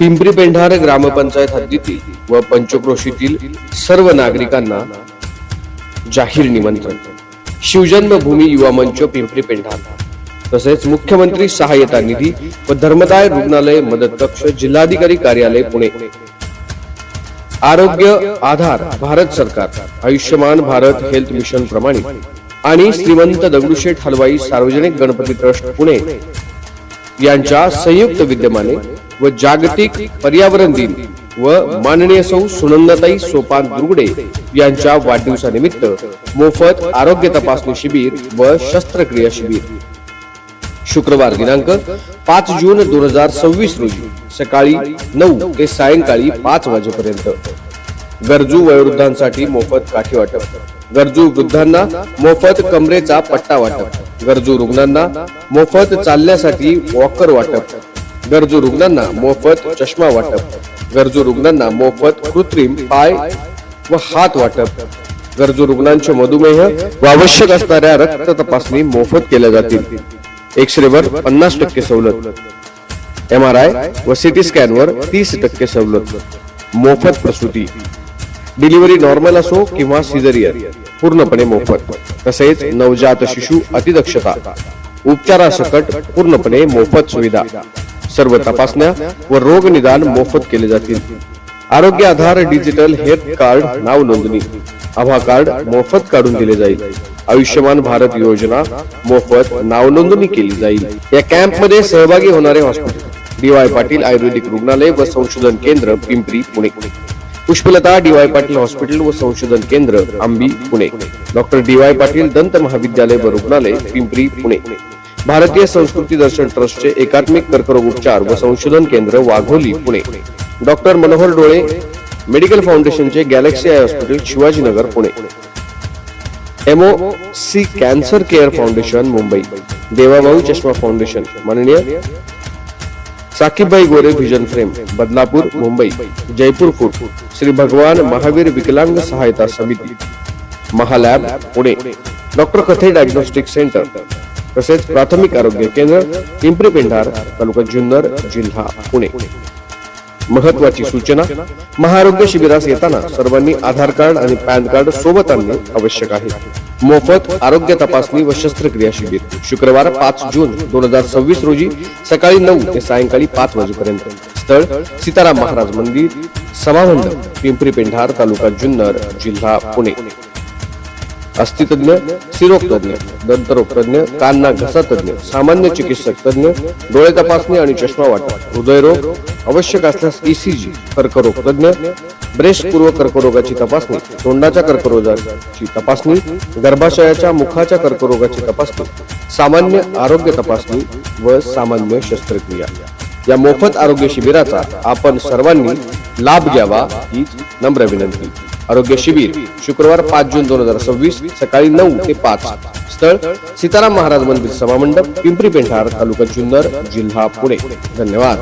पिंपरी पेंढार ग्रामपंचायत हद्दीतील व पंचक्रोशीतील सर्व नागरिकांना जाहीर निमंत्रण. शिवजन्मभूमी युवा मंच पिंपरी पेंढार तसेच मुख्यमंत्री सहाय्यता निधी व धर्मदाय रुग्णालय मदत कक्ष जिल्हाधिकारी कार्यालय पुणे. आरोग्य आधार भारत सरकार आयुष्यमान भारत हेल्थ मिशन प्रमाणित आणि श्रीमंत दगडूशेठ हलवाई सार्वजनिक गणपती ट्रस्ट पुणे यांच्या संयुक्त विद्यमाने व जागतिक पर्यावरण दिन व माननीय सौ सुनंदाताई सोपान दुर्गुडे यांच्या वाढदिवसानिमित्त मोफत आरोग्य तपासणी शिबिर व शस्त्रक्रिया शिबिर शुक्रवार दिनांक 5 जून 2026 रोजी सकाळी 9 ते सायंकाळी 5 वाजेपर्यंत. गरजू वयोवृद्धांसाठी मोफत काठी वाटप, गरजू वृद्धांना मोफत कमरेचा पट्टा वाटप, गरजू रुग्णांना मोफत चालण्यासाठी वॉकर वाटप, गरजू रुग्णांना मोफत चष्मा वाटप, गरजू रुग्णांना मोफत कृत्रिम पाय व हात वाटप, गरजू रुग्णांचे मधुमेह व आवश्यक असणाऱ्या रक्त तपासणी मोफत केल्या जातील. एक्सरेवर 50% सवलत, MRI व CT स्कॅनवर 30% सवलत, मोफत प्रसूती, डिलिव्हरी नॉर्मल असो किंवा सिझेरियन पूर्णपणे मोफत, तसेच नवजात शिशु अतिदक्षता उपचारासकट पूर्णपणे मोफत सुविधा. सर्व तपासण्या व रोग निदान मोफत केले जातील. आरोग्य आधार डिजिटल हेल्थ कार्ड नाव नोंदणी, आभा कार्ड मोफत काढून दिले जाईल. आयुष्यमान भारत योजना मोफत नाव नोंदणी केली जाईल. या कॅम्प मध्ये सहभागी होणारे हॉस्पिटल DY पाटील आयुर्वेदिक रुग्णालय व संशोधन केंद्र पिंपरी पुणे, पुष्पलता DY पाटील हॉस्पिटल व संशोधन केंद्र आंबी पुणे, डॉक्टर DY पाटील दंत महाविद्यालय व रुग्णालय पिंपरी पुणे, भारतीय संस्कृती दर्शन ट्रस्टचे एकात्मिक कर्करोग उपचार व संशोधन केंद्र वाघोली पुणे, डॉक्टर मनोहर डोळे मेडिकल फाउंडेशनचे Galaxy eye hospital Shivajinagar Pune, MOC cancer care foundation Mumbai, Devabhau चष्मा फाउंडेशन माननीय Saqibbhai Gore vision frame Badlapur Mumbai, Jaipur foot Shri Bhagwan Mahavir Viklang Sahayata Samiti Mahalab Pune, doctor Kathe diagnostic centre तसेच प्राथमिक आरोग्य केंद्र पिंपरी पेंढार तालुका जुन्नर जिल्हा पुणे. महत्वाची सूचना, महाआरोग्य शिबिरास येताना सर्वांनी आधार कार्ड आणि पॅन कार्ड सोबत आणणे आवश्यक आहे. मोफत आरोग्य तपासणी व शस्त्रक्रिया शिबिर शुक्रवार 5 जून 2026 रोजी सकाळी 9 ते सायंकाळी 5 वाजेपर्यंत. स्थळ सीताराम महाराज मंदिर, सभामंडप पिंपरी पेंढार तालुका जुन्नर जिल्हा पुणे. अस्थितज्ञ, शिरोग तज्ञ, दंतरोग तज्ञ, कान नाक घसा तज्ञ, सामान्य चिकित्सक तज्ञ, डोळे तपासणी आणि चष्मा वाटप, हृदयरोग आवश्यक असल्यास ECG, कर्करोग तज्ञ, ब्रेस्ट पूर्व कर्करोगाची तपासणी, तोंडाच्या कर्करोगाची तपासणी, गर्भाशयाच्या मुखाच्या कर्करोगाची तपासणी, सामान्य आरोग्य तपासणी व सामान्य शस्त्रक्रिया. या मोफत आरोग्य शिबिराचा आपण सर्वांनी लाभ घ्यावा हीच नम्र विनंती. आरोग्य शिबिर शुक्रवार 5 जून 2026 सकाळी 9 ते 5. स्थळ सीताराम महाराज मंदिर, सभामंडप पिंपरी पेंढार तालुका जुन्नर जिल्हा पुणे. धन्यवाद.